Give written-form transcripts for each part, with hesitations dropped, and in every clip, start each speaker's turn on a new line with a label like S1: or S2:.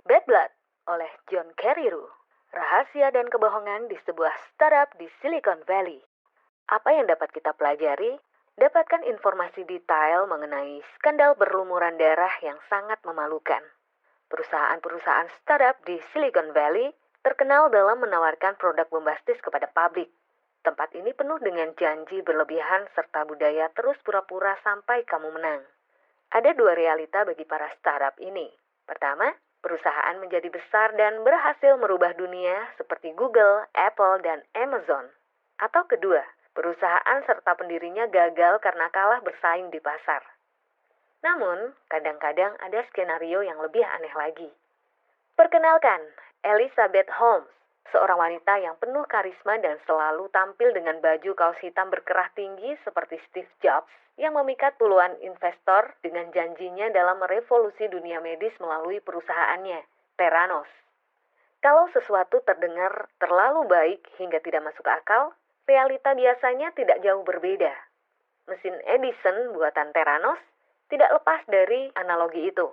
S1: Bad Blood oleh John Carreyrou. Rahasia dan kebohongan di sebuah startup di Silicon Valley. Apa yang dapat kita pelajari? Dapatkan informasi detail mengenai skandal berlumuran darah yang sangat memalukan. Perusahaan-perusahaan startup di Silicon Valley terkenal dalam menawarkan produk bombastis kepada publik. Tempat ini penuh dengan janji berlebihan serta budaya terus pura-pura sampai kamu menang. Ada dua realita bagi para startup ini. Pertama, perusahaan menjadi besar dan berhasil merubah dunia seperti Google, Apple, dan Amazon. Atau kedua, perusahaan serta pendirinya gagal karena kalah bersaing di pasar. Namun, kadang-kadang ada skenario yang lebih aneh lagi. Perkenalkan, Elizabeth Holmes, seorang wanita yang penuh karisma dan selalu tampil dengan baju kaos hitam berkerah tinggi seperti Steve Jobs yang memikat puluhan investor dengan janjinya dalam merevolusi dunia medis melalui perusahaannya, Theranos. Kalau sesuatu terdengar terlalu baik hingga tidak masuk akal, realita biasanya tidak jauh berbeda. Mesin Edison buatan Theranos tidak lepas dari analogi itu.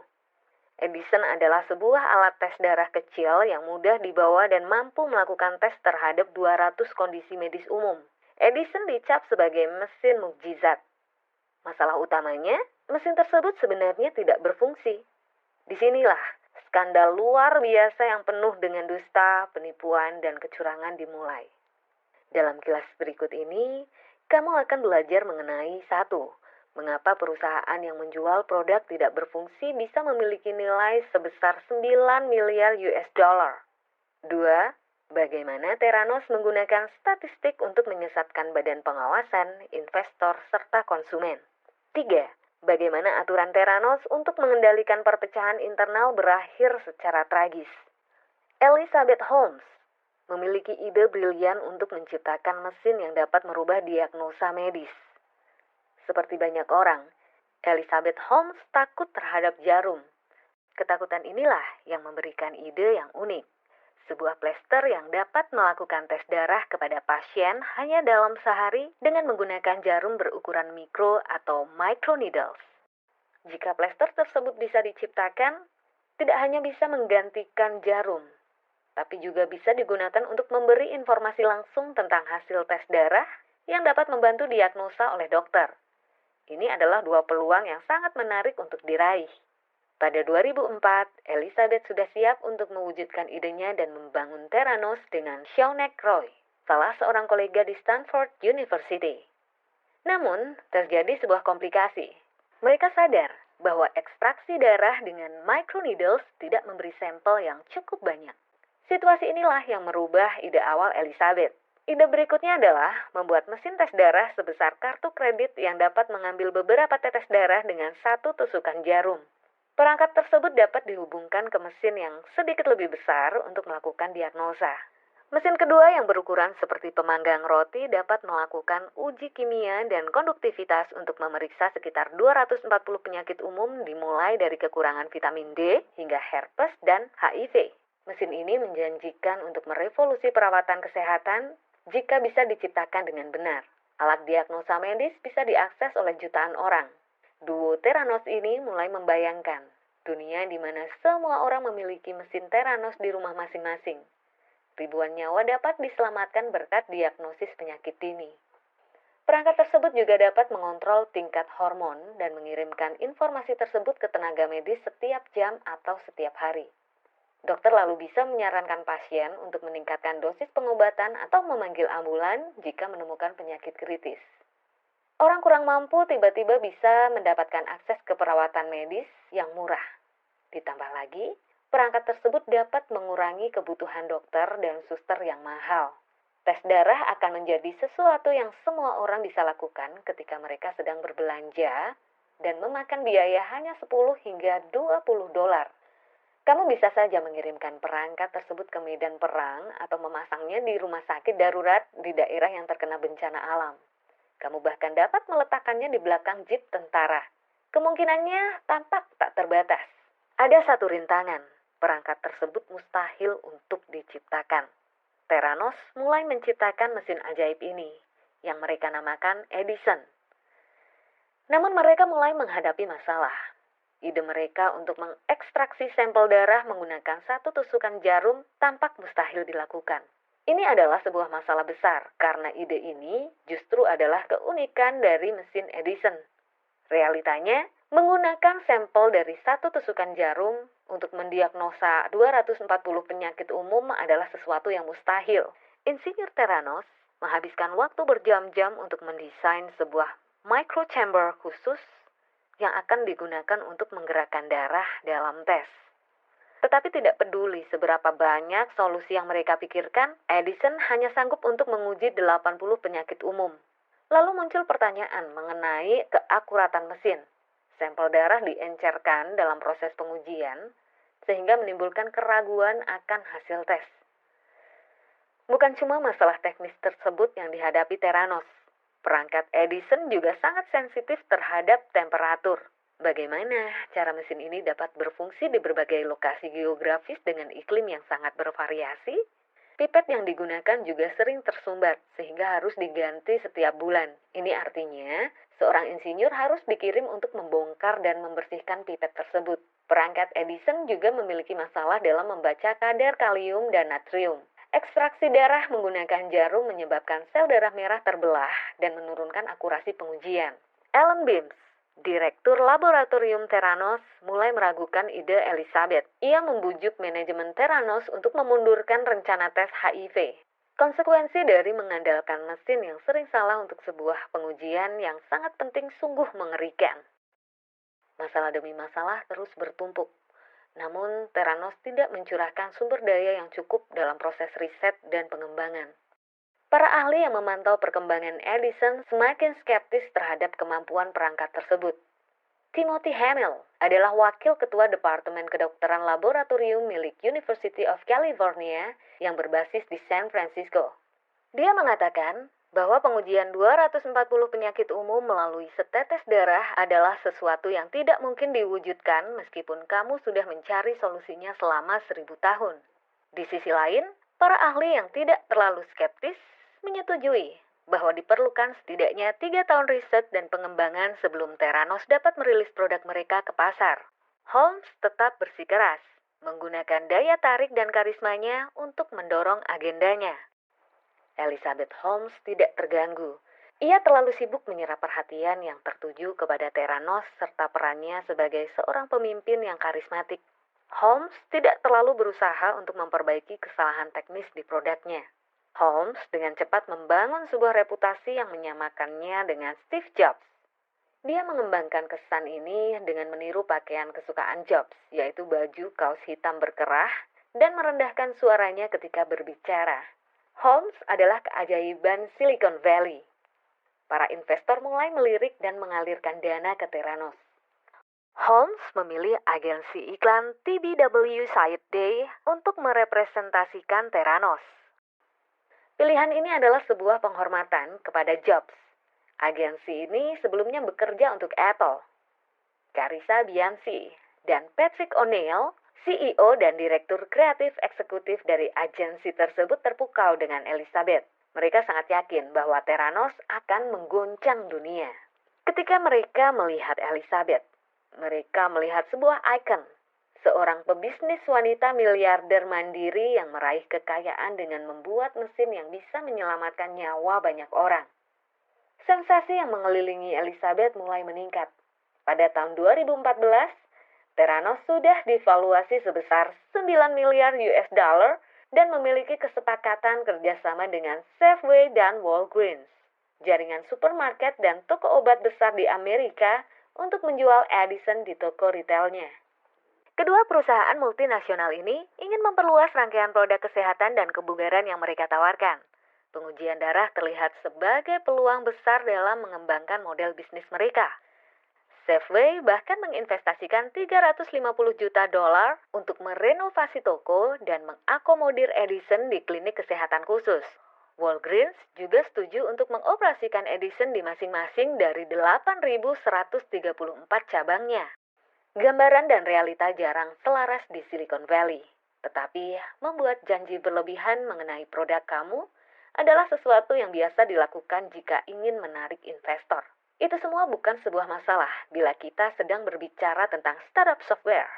S1: Edison adalah sebuah alat tes darah kecil yang mudah dibawa dan mampu melakukan tes terhadap 200 kondisi medis umum. Edison dicap sebagai mesin mukjizat. Masalah utamanya, mesin tersebut sebenarnya tidak berfungsi. Disinilah skandal luar biasa yang penuh dengan dusta, penipuan, dan kecurangan dimulai. Dalam kilas berikut ini, kamu akan belajar mengenai satu, mengapa perusahaan yang menjual produk tidak berfungsi bisa memiliki nilai sebesar 9 miliar US dollar. 2. Bagaimana Theranos menggunakan statistik untuk menyesatkan badan pengawasan, investor, serta konsumen. 3. Bagaimana aturan Theranos untuk mengendalikan perpecahan internal berakhir secara tragis. Elizabeth Holmes memiliki ide brilian untuk menciptakan mesin yang dapat merubah diagnosa medis. Seperti banyak orang, Elizabeth Holmes takut terhadap jarum. Ketakutan inilah yang memberikan ide yang unik. Sebuah plester yang dapat melakukan tes darah kepada pasien hanya dalam sehari dengan menggunakan jarum berukuran mikro atau microneedles. Jika plester tersebut bisa diciptakan, tidak hanya bisa menggantikan jarum, tapi juga bisa digunakan untuk memberi informasi langsung tentang hasil tes darah yang dapat membantu diagnosa oleh dokter. Ini adalah dua peluang yang sangat menarik untuk diraih. Pada 2004, Elizabeth sudah siap untuk mewujudkan idenya dan membangun Theranos dengan Shaunak Roy, salah seorang kolega di Stanford University. Namun, terjadi sebuah komplikasi. Mereka sadar bahwa ekstraksi darah dengan microneedles tidak memberi sampel yang cukup banyak. Situasi inilah yang merubah ide awal Elizabeth. Ide berikutnya adalah membuat mesin tes darah sebesar kartu kredit yang dapat mengambil beberapa tetes darah dengan satu tusukan jarum. Perangkat tersebut dapat dihubungkan ke mesin yang sedikit lebih besar untuk melakukan diagnosa. Mesin kedua yang berukuran seperti pemanggang roti dapat melakukan uji kimia dan konduktivitas untuk memeriksa sekitar 240 penyakit umum dimulai dari kekurangan vitamin D hingga herpes dan HIV. Mesin ini menjanjikan untuk merevolusi perawatan kesehatan jika bisa diciptakan dengan benar. Alat diagnosa medis bisa diakses oleh jutaan orang. Duo Theranos ini mulai membayangkan dunia di mana semua orang memiliki mesin Theranos di rumah masing-masing. Ribuan nyawa dapat diselamatkan berkat diagnosis penyakit dini. Perangkat tersebut juga dapat mengontrol tingkat hormon dan mengirimkan informasi tersebut ke tenaga medis setiap jam atau setiap hari. Dokter lalu bisa menyarankan pasien untuk meningkatkan dosis pengobatan atau memanggil ambulan jika menemukan penyakit kritis. Orang kurang mampu tiba-tiba bisa mendapatkan akses ke perawatan medis yang murah. Ditambah lagi, perangkat tersebut dapat mengurangi kebutuhan dokter dan suster yang mahal. Tes darah akan menjadi sesuatu yang semua orang bisa lakukan ketika mereka sedang berbelanja dan memakan biaya hanya 10 hingga 20 dolar. Kamu bisa saja mengirimkan perangkat tersebut ke medan perang atau memasangnya di rumah sakit darurat di daerah yang terkena bencana alam. Kamu bahkan dapat meletakkannya di belakang jeep tentara. Kemungkinannya tampak tak terbatas. Ada satu rintangan, perangkat tersebut mustahil untuk diciptakan. Theranos mulai menciptakan mesin ajaib ini, yang mereka namakan Edison. Namun mereka mulai menghadapi masalah. Ide mereka untuk mengekstraksi sampel darah menggunakan satu tusukan jarum tampak mustahil dilakukan. Ini adalah sebuah masalah besar karena ide ini justru adalah keunikan dari mesin Edison. Realitanya, menggunakan sampel dari satu tusukan jarum untuk mendiagnosa 240 penyakit umum adalah sesuatu yang mustahil. Insinyur Theranos menghabiskan waktu berjam-jam untuk mendesain sebuah microchamber khusus yang akan digunakan untuk menggerakkan darah dalam tes. Tetapi tidak peduli seberapa banyak solusi yang mereka pikirkan, Edison hanya sanggup untuk menguji 80 penyakit umum. Lalu muncul pertanyaan mengenai keakuratan mesin. Sampel darah diencerkan dalam proses pengujian, sehingga menimbulkan keraguan akan hasil tes. Bukan cuma masalah teknis tersebut yang dihadapi Theranos. Perangkat Edison juga sangat sensitif terhadap temperatur. Bagaimana cara mesin ini dapat berfungsi di berbagai lokasi geografis dengan iklim yang sangat bervariasi? Pipet yang digunakan juga sering tersumbat sehingga harus diganti setiap bulan. Ini artinya seorang insinyur harus dikirim untuk membongkar dan membersihkan pipet tersebut. Perangkat Edison juga memiliki masalah dalam membaca kadar kalium dan natrium. Ekstraksi darah menggunakan jarum menyebabkan sel darah merah terbelah dan menurunkan akurasi pengujian. Alan Beams, Direktur Laboratorium Theranos, mulai meragukan ide Elizabeth. Ia membujuk manajemen Theranos untuk memundurkan rencana tes HIV. Konsekuensi dari mengandalkan mesin yang sering salah untuk sebuah pengujian yang sangat penting sungguh mengerikan. Masalah demi masalah terus bertumpuk. Namun, Theranos tidak mencurahkan sumber daya yang cukup dalam proses riset dan pengembangan. Para ahli yang memantau perkembangan Edison semakin skeptis terhadap kemampuan perangkat tersebut. Timothy Hamill adalah wakil ketua Departemen Kedokteran Laboratorium milik University of California yang berbasis di San Francisco. Dia mengatakan bahwa pengujian 240 penyakit umum melalui setetes darah adalah sesuatu yang tidak mungkin diwujudkan meskipun kamu sudah mencari solusinya selama 1000 tahun. Di sisi lain, para ahli yang tidak terlalu skeptis menyetujui bahwa diperlukan setidaknya 3 tahun riset dan pengembangan sebelum Theranos dapat merilis produk mereka ke pasar. Holmes tetap bersikeras, menggunakan daya tarik dan karismanya untuk mendorong agendanya. Elizabeth Holmes tidak terganggu. Ia terlalu sibuk menyerap perhatian yang tertuju kepada Theranos serta perannya sebagai seorang pemimpin yang karismatik. Holmes tidak terlalu berusaha untuk memperbaiki kesalahan teknis di produknya. Holmes dengan cepat membangun sebuah reputasi yang menyamakannya dengan Steve Jobs. Dia mengembangkan kesan ini dengan meniru pakaian kesukaan Jobs, yaitu baju kaos hitam berkerah dan merendahkan suaranya ketika berbicara. Holmes adalah keajaiban Silicon Valley. Para investor mulai melirik dan mengalirkan dana ke Theranos. Holmes memilih agensi iklan TBW Side Day untuk merepresentasikan Theranos. Pilihan ini adalah sebuah penghormatan kepada Jobs. Agensi ini sebelumnya bekerja untuk Apple. Carissa Bianchi dan Patrick O'Neill, CEO dan Direktur Kreatif Eksekutif dari agensi tersebut terpukau dengan Elizabeth. Mereka sangat yakin bahwa Theranos akan mengguncang dunia. Ketika mereka melihat Elizabeth, mereka melihat sebuah ikon. Seorang pebisnis wanita miliarder mandiri yang meraih kekayaan dengan membuat mesin yang bisa menyelamatkan nyawa banyak orang. Sensasi yang mengelilingi Elizabeth mulai meningkat. Pada tahun 2014, Theranos sudah divaluasi sebesar 9 miliar US dollar dan memiliki kesepakatan kerjasama dengan Safeway dan Walgreens, jaringan supermarket dan toko obat besar di Amerika untuk menjual Edison di toko retailnya. Kedua perusahaan multinasional ini ingin memperluas rangkaian produk kesehatan dan kebugaran yang mereka tawarkan. Pengujian darah terlihat sebagai peluang besar dalam mengembangkan model bisnis mereka. Safeway bahkan menginvestasikan 350 juta dolar untuk merenovasi toko dan mengakomodir Edison di klinik kesehatan khusus. Walgreens juga setuju untuk mengoperasikan Edison di masing-masing dari 8.134 cabangnya. Gambaran dan realita jarang selaras di Silicon Valley. Tetapi membuat janji berlebihan mengenai produk kamu adalah sesuatu yang biasa dilakukan jika ingin menarik investor. Itu semua bukan sebuah masalah bila kita sedang berbicara tentang startup software.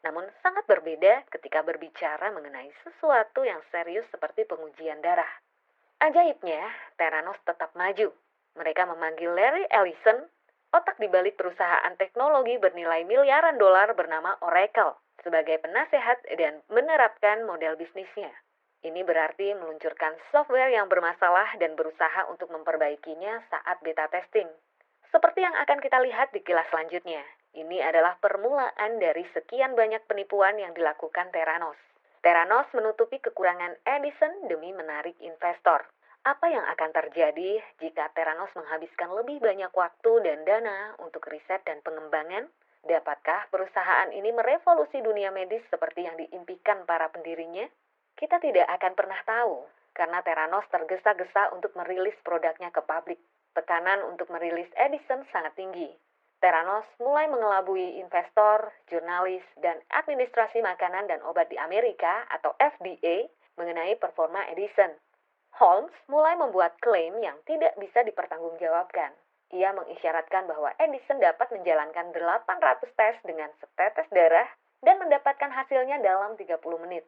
S1: Namun sangat berbeda ketika berbicara mengenai sesuatu yang serius seperti pengujian darah. Ajaibnya, Theranos tetap maju. Mereka memanggil Larry Ellison, otak di balik perusahaan teknologi bernilai miliaran dolar bernama Oracle, sebagai penasehat dan menerapkan model bisnisnya. Ini berarti meluncurkan software yang bermasalah dan berusaha untuk memperbaikinya saat beta testing. Seperti yang akan kita lihat di kilas selanjutnya, ini adalah permulaan dari sekian banyak penipuan yang dilakukan Theranos. Theranos menutupi kekurangan Edison demi menarik investor. Apa yang akan terjadi jika Theranos menghabiskan lebih banyak waktu dan dana untuk riset dan pengembangan? Dapatkah perusahaan ini merevolusi dunia medis seperti yang diimpikan para pendirinya? Kita tidak akan pernah tahu, karena Theranos tergesa-gesa untuk merilis produknya ke publik. Tekanan untuk merilis Edison sangat tinggi. Theranos mulai mengelabui investor, jurnalis, dan administrasi makanan dan obat di Amerika atau FDA mengenai performa Edison. Holmes mulai membuat klaim yang tidak bisa dipertanggungjawabkan. Ia mengisyaratkan bahwa Edison dapat menjalankan 800 tes dengan setetes darah dan mendapatkan hasilnya dalam 30 menit.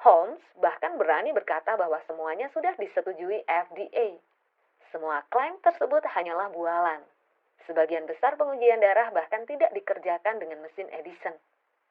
S1: Holmes bahkan berani berkata bahwa semuanya sudah disetujui FDA. Semua klaim tersebut hanyalah bualan. Sebagian besar pengujian darah bahkan tidak dikerjakan dengan mesin Edison.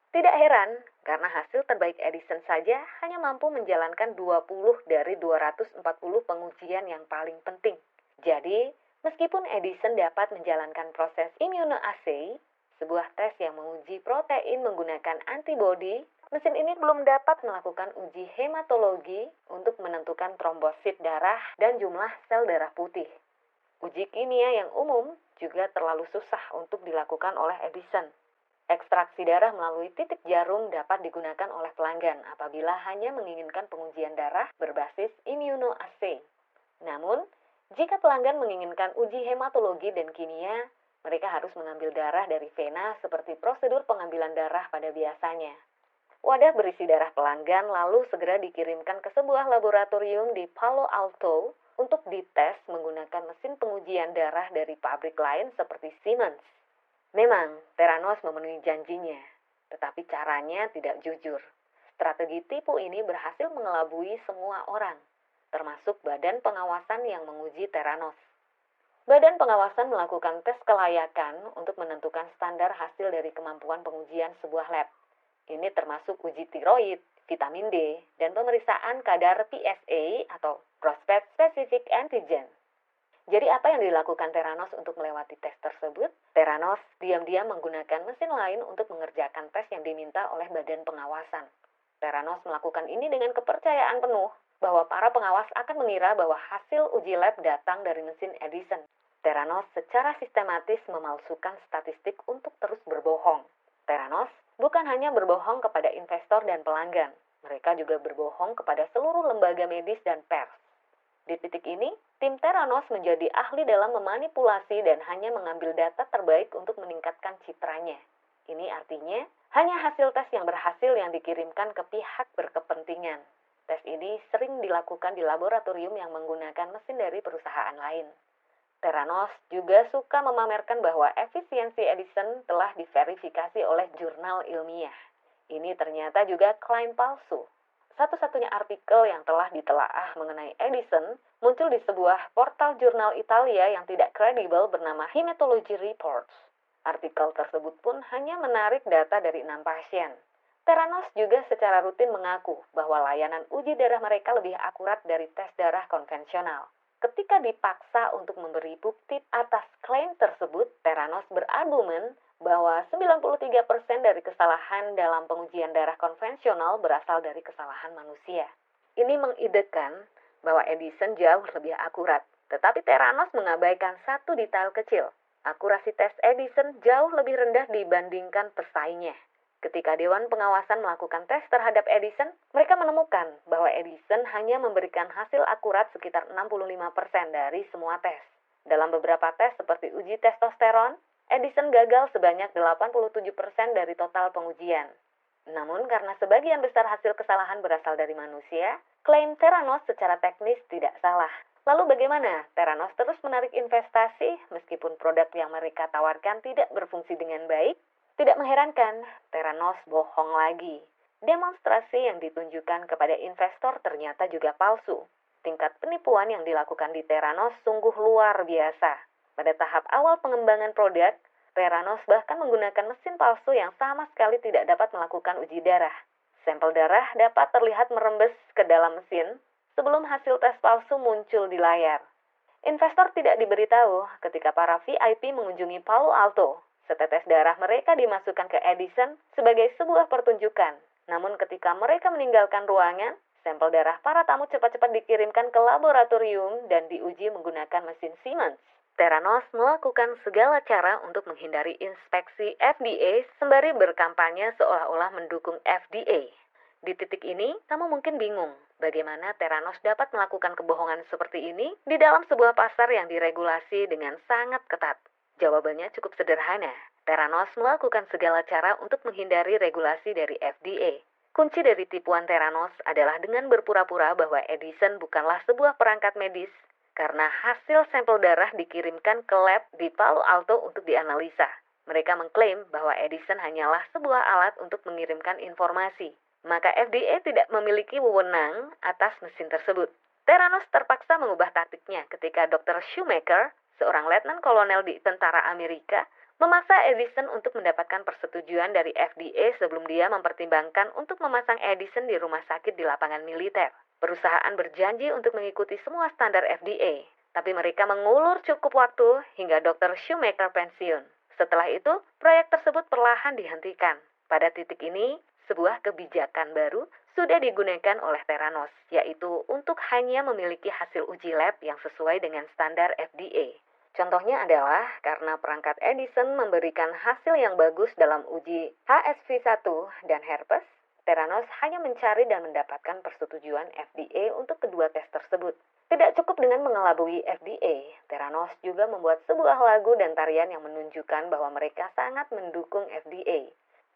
S1: Tidak heran, karena hasil terbaik Edison saja hanya mampu menjalankan 20 dari 240 pengujian yang paling penting. Jadi, meskipun Edison dapat menjalankan proses immunoassay, sebuah tes yang menguji protein menggunakan antibodi, mesin ini belum dapat melakukan uji hematologi untuk menentukan trombosit darah dan jumlah sel darah putih. Uji kimia yang umum juga terlalu susah untuk dilakukan oleh Edison. Ekstraksi darah melalui titik jarum dapat digunakan oleh pelanggan apabila hanya menginginkan pengujian darah berbasis immunoassay. Namun, jika pelanggan menginginkan uji hematologi dan kimia, mereka harus mengambil darah dari vena seperti prosedur pengambilan darah pada biasanya. Wadah berisi darah pelanggan lalu segera dikirimkan ke sebuah laboratorium di Palo Alto untuk dites menggunakan mesin pengujian darah dari pabrik lain seperti Siemens. Memang, Theranos memenuhi janjinya, tetapi caranya tidak jujur. Strategi tipu ini berhasil mengelabui semua orang, termasuk Badan Pengawasan yang menguji Theranos. Badan Pengawasan melakukan tes kelayakan untuk menentukan standar hasil dari kemampuan pengujian sebuah lab. Ini termasuk uji tiroid, vitamin D, dan pemeriksaan kadar PSA atau Prostate Specific Antigen. Jadi apa yang dilakukan Theranos untuk melewati tes tersebut? Theranos diam-diam menggunakan mesin lain untuk mengerjakan tes yang diminta oleh badan pengawasan. Theranos melakukan ini dengan kepercayaan penuh bahwa para pengawas akan mengira bahwa hasil uji lab datang dari mesin Edison. Theranos secara sistematis memalsukan statistik untuk terus berbohong. Theranos bukan hanya berbohong kepada investor dan pelanggan, mereka juga berbohong kepada seluruh lembaga medis dan pers. Di titik ini, tim Theranos menjadi ahli dalam memanipulasi dan hanya mengambil data terbaik untuk meningkatkan citranya. Ini artinya, hanya hasil tes yang berhasil yang dikirimkan ke pihak berkepentingan. Tes ini sering dilakukan di laboratorium yang menggunakan mesin dari perusahaan lain. Theranos juga suka memamerkan bahwa efisiensi Edison telah diverifikasi oleh jurnal ilmiah. Ini ternyata juga klaim palsu. Satu-satunya artikel yang telah ditelaah mengenai Edison muncul di sebuah portal jurnal Italia yang tidak kredibel bernama Hematology Reports. Artikel tersebut pun hanya menarik data dari 6 pasien. Theranos juga secara rutin mengaku bahwa layanan uji darah mereka lebih akurat dari tes darah konvensional. Ketika dipaksa untuk memberi bukti atas klaim tersebut, Theranos berargumen bahwa 93% dari kesalahan dalam pengujian darah konvensional berasal dari kesalahan manusia. Ini mengidekan bahwa Edison jauh lebih akurat, tetapi Theranos mengabaikan satu detail kecil. Akurasi tes Edison jauh lebih rendah dibandingkan pesaingnya. Ketika Dewan Pengawasan melakukan tes terhadap Edison, mereka menemukan bahwa Edison hanya memberikan hasil akurat sekitar 65% dari semua tes. Dalam beberapa tes seperti uji testosteron, Edison gagal sebanyak 87% dari total pengujian. Namun karena sebagian besar hasil kesalahan berasal dari manusia, klaim Theranos secara teknis tidak salah. Lalu bagaimana Theranos terus menarik investasi meskipun produk yang mereka tawarkan tidak berfungsi dengan baik? Tidak mengherankan, Theranos bohong lagi. Demonstrasi yang ditunjukkan kepada investor ternyata juga palsu. Tingkat penipuan yang dilakukan di Theranos sungguh luar biasa. Pada tahap awal pengembangan produk, Theranos bahkan menggunakan mesin palsu yang sama sekali tidak dapat melakukan uji darah. Sampel darah dapat terlihat merembes ke dalam mesin sebelum hasil tes palsu muncul di layar. Investor tidak diberitahu ketika para VIP mengunjungi Palo Alto. Setetes darah mereka dimasukkan ke Edison sebagai sebuah pertunjukan. Namun ketika mereka meninggalkan ruangan, sampel darah para tamu cepat-cepat dikirimkan ke laboratorium dan diuji menggunakan mesin Siemens. Theranos melakukan segala cara untuk menghindari inspeksi FDA sembari berkampanye seolah-olah mendukung FDA. Di titik ini, kamu mungkin bingung bagaimana Theranos dapat melakukan kebohongan seperti ini di dalam sebuah pasar yang diregulasi dengan sangat ketat. Jawabannya cukup sederhana. Theranos melakukan segala cara untuk menghindari regulasi dari FDA. Kunci dari tipuan Theranos adalah dengan berpura-pura bahwa Edison bukanlah sebuah perangkat medis, karena hasil sampel darah dikirimkan ke lab di Palo Alto untuk dianalisa. Mereka mengklaim bahwa Edison hanyalah sebuah alat untuk mengirimkan informasi. Maka FDA tidak memiliki wewenang atas mesin tersebut. Theranos terpaksa mengubah taktiknya ketika Dr. Shoemaker, seorang letnan kolonel di tentara Amerika, memaksa Edison untuk mendapatkan persetujuan dari FDA sebelum dia mempertimbangkan untuk memasang Edison di rumah sakit di lapangan militer. Perusahaan berjanji untuk mengikuti semua standar FDA, tapi mereka mengulur cukup waktu hingga Dr. Shoemaker pensiun. Setelah itu, proyek tersebut perlahan dihentikan. Pada titik ini, sebuah kebijakan baru sudah digunakan oleh Theranos, yaitu untuk hanya memiliki hasil uji lab yang sesuai dengan standar FDA. Contohnya adalah karena perangkat Edison memberikan hasil yang bagus dalam uji HSV-1 dan herpes, Theranos hanya mencari dan mendapatkan persetujuan FDA untuk kedua tes tersebut. Tidak cukup dengan mengelabui FDA, Theranos juga membuat sebuah lagu dan tarian yang menunjukkan bahwa mereka sangat mendukung FDA.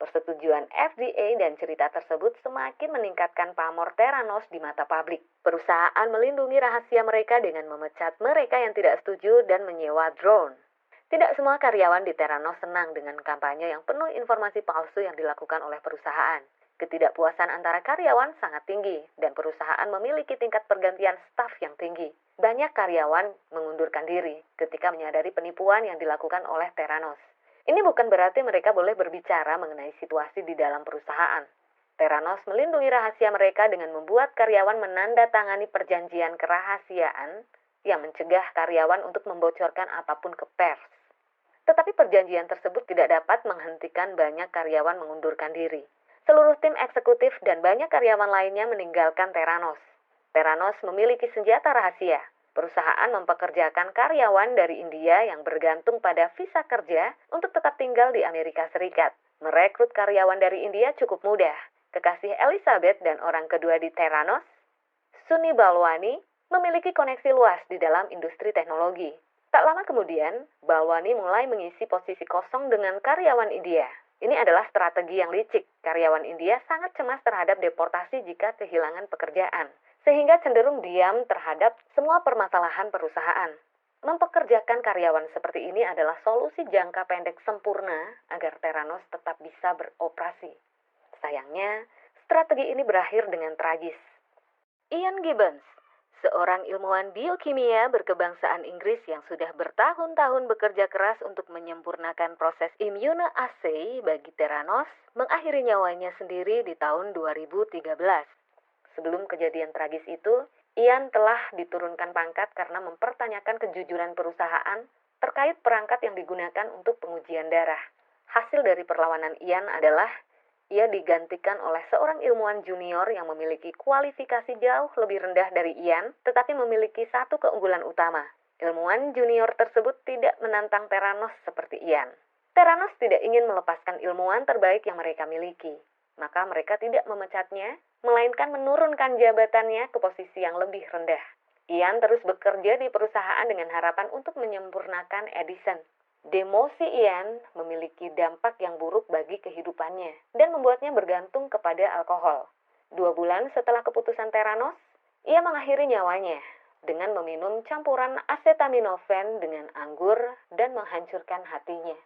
S1: Persetujuan FDA dan cerita tersebut semakin meningkatkan pamor Theranos di mata publik. Perusahaan melindungi rahasia mereka dengan memecat mereka yang tidak setuju dan menyewa drone. Tidak semua karyawan di Theranos senang dengan kampanye yang penuh informasi palsu yang dilakukan oleh perusahaan. Ketidakpuasan antara karyawan sangat tinggi dan perusahaan memiliki tingkat pergantian staf yang tinggi. Banyak karyawan mengundurkan diri ketika menyadari penipuan yang dilakukan oleh Theranos. Ini bukan berarti mereka boleh berbicara mengenai situasi di dalam perusahaan. Theranos melindungi rahasia mereka dengan membuat karyawan menandatangani perjanjian kerahasiaan yang mencegah karyawan untuk membocorkan apapun ke pers. Tetapi perjanjian tersebut tidak dapat menghentikan banyak karyawan mengundurkan diri. Seluruh tim eksekutif dan banyak karyawan lainnya meninggalkan Theranos. Theranos memiliki senjata rahasia. Perusahaan mempekerjakan karyawan dari India yang bergantung pada visa kerja untuk tetap tinggal di Amerika Serikat. Merekrut karyawan dari India cukup mudah. Kekasih Elizabeth dan orang kedua di Theranos, Sunny Balwani, memiliki koneksi luas di dalam industri teknologi. Tak lama kemudian, Balwani mulai mengisi posisi kosong dengan karyawan India. Ini adalah strategi yang licik. Karyawan India sangat cemas terhadap deportasi jika kehilangan pekerjaan, sehingga cenderung diam terhadap semua permasalahan perusahaan. Mempekerjakan karyawan seperti ini adalah solusi jangka pendek sempurna agar Theranos tetap bisa beroperasi. Sayangnya, strategi ini berakhir dengan tragis. Ian Gibbons, seorang ilmuwan biokimia berkebangsaan Inggris yang sudah bertahun-tahun bekerja keras untuk menyempurnakan proses immunoassay bagi Theranos, mengakhiri nyawanya sendiri di tahun 2013. Sebelum kejadian tragis itu, Ian telah diturunkan pangkat karena mempertanyakan kejujuran perusahaan terkait perangkat yang digunakan untuk pengujian darah. Hasil dari perlawanan Ian adalah ia digantikan oleh seorang ilmuwan junior yang memiliki kualifikasi jauh lebih rendah dari Ian, tetapi memiliki satu keunggulan utama. Ilmuwan junior tersebut tidak menantang Theranos seperti Ian. Theranos tidak ingin melepaskan ilmuwan terbaik yang mereka miliki. Maka mereka tidak memecatnya, melainkan menurunkan jabatannya ke posisi yang lebih rendah. Ian terus bekerja di perusahaan dengan harapan untuk menyempurnakan Edison. Demosi Ian memiliki dampak yang buruk bagi kehidupannya dan membuatnya bergantung kepada alkohol. 2 bulan setelah keputusan Theranos, ia mengakhiri nyawanya. dengan meminum campuran acetaminophen dengan anggur dan menghancurkan hatinya.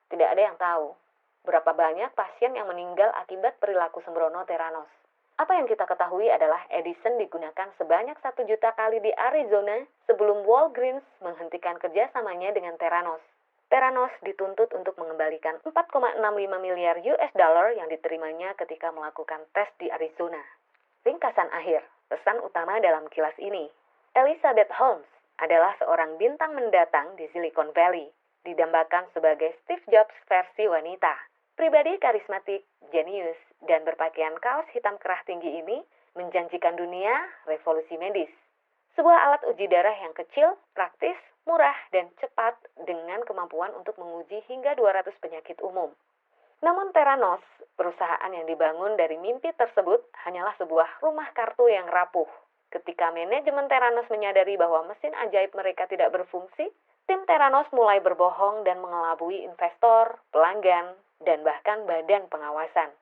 S1: Tidak ada yang tahu berapa banyak pasien yang meninggal akibat perilaku sembrono Theranos. Apa yang kita ketahui adalah Edison digunakan sebanyak 1 juta kali di Arizona sebelum Walgreens menghentikan kerjasamanya dengan Theranos. Theranos dituntut untuk mengembalikan 4,65 miliar US dollar yang diterimanya ketika melakukan tes di Arizona. Ringkasan akhir, pesan utama dalam kilas ini. Elizabeth Holmes adalah seorang bintang mendatang di Silicon Valley, didambakan sebagai Steve Jobs versi wanita. Pribadi karismatik, jenius, dan berpakaian kaos hitam kerah tinggi ini menjanjikan dunia revolusi medis. Sebuah alat uji darah yang kecil, praktis, murah, dan cepat dengan kemampuan untuk menguji hingga 200 penyakit umum. Namun Theranos, perusahaan yang dibangun dari mimpi tersebut, hanyalah sebuah rumah kartu yang rapuh. Ketika manajemen Theranos menyadari bahwa mesin ajaib mereka tidak berfungsi, tim Theranos mulai berbohong dan mengelabui investor, pelanggan, dan bahkan badan pengawasan.